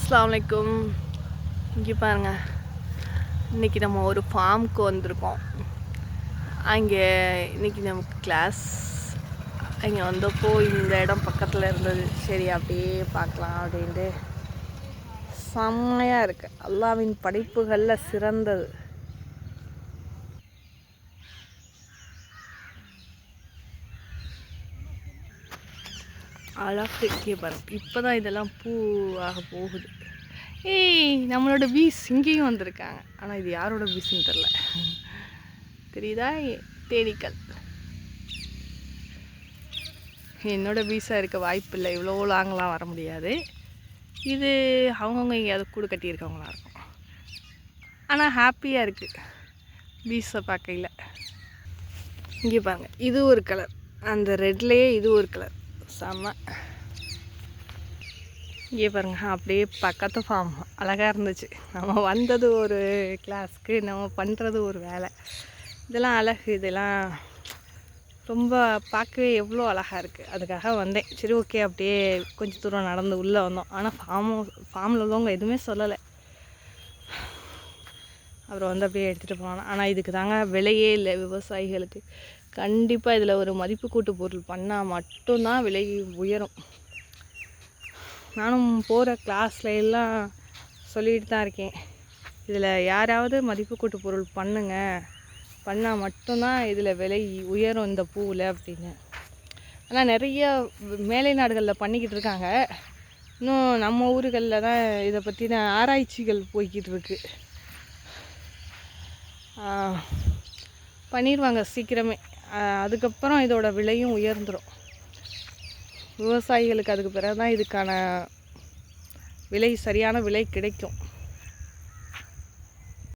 அஸ்ஸலாமு அலைக்கும். இங்கே பாருங்கள், இன்றைக்கி நம்ம ஒரு ஃபார்முக்கு வந்திருக்கோம். அங்கே இன்றைக்கி நமக்கு கிளாஸ். அங்கே வந்தப்போ இந்த இடம் பக்கத்தில் இருந்தது. சரி அப்படியே பார்க்கலாம் அப்படின்ட்டு. செம்மையாக இருக்குது. அல்லாஹ்வின் படைப்புகளில் சிறந்தது. அழகு இங்கே பாருங்க. இப்போ தான் இதெல்லாம் பூ ஆக போகுது. நம்மளோட பீஸ் இங்கேயும் வந்திருக்காங்க. ஆனால் இது யாரோட பீஸ்ன்னு தெரில. தெரியுதா? தேனீக்கள். என்னோட பீஸாக இருக்க வாய்ப்பு இல்லை. இவ்வளோ லாங்கெலாம் வர முடியாது. இது அவங்கவுங்க எங்கேயாவது கூடு கட்டியிருக்கவங்களா இருக்கும். ஆனால் ஹாப்பியாக இருக்குது பீஸை பார்க்கையில். இங்கே பாருங்கள், இது ஒரு கலர். அந்த ரெட்லேயே இது ஒரு கலர். செம்ம. இங்கே பாருங்க, அப்படியே பக்கத்து ஃபார்ம் அழகாக இருந்துச்சு. நம்ம வந்தது ஒரு கிளாஸ்க்கு, நம்ம பண்ணுறது ஒரு வேலை. இதெல்லாம் அழகு. இதெல்லாம் ரொம்ப பார்க்கவே எவ்வளோ அழகாக இருக்குது. அதுக்காக வந்தேன். சரி ஓகே, அப்படியே கொஞ்சம் தூரம் நடந்து உள்ளே வந்தோம். ஆனால் ஃபார்மில் உள்ளவங்க எதுவுமே சொல்லலை. அப்புறம் வந்து அப்படியே எடுத்துகிட்டு போனோம். ஆனால் இதுக்கு தாங்க விலையே இல்லை விவசாயிகளுக்கு. கண்டிப்பாக இதில் ஒரு மதிப்பு கூட்டு பொருள் பண்ணால் மட்டும்தான் விலை உயரும். நானும் போகிற கிளாஸில் எல்லாம் சொல்லிட்டு தான் இருக்கேன். இதில் யாராவது மதிப்பு கூட்டு பொருள் பண்ணால் மட்டும்தான் இதில் விலை உயரும் இந்த பூவில் அப்படின்னு. ஆனால் நிறைய மேலை நாடுகளில் பண்ணிக்கிட்டு இருக்காங்க. இன்னும் நம்ம ஊர்களில் தான் இதை பற்றின ஆராய்ச்சிகள் போய்கிட்டு இருக்கு. பண்ணிடுவாங்க சீக்கிரமே. அதுக்கப்புறம் இதோட விலையும் உயர்ந்துடும். விவசாயிகளுக்கு அதுக்கு பிறகு தான் இதுக்கான விலை, சரியான விலை கிடைக்கும்.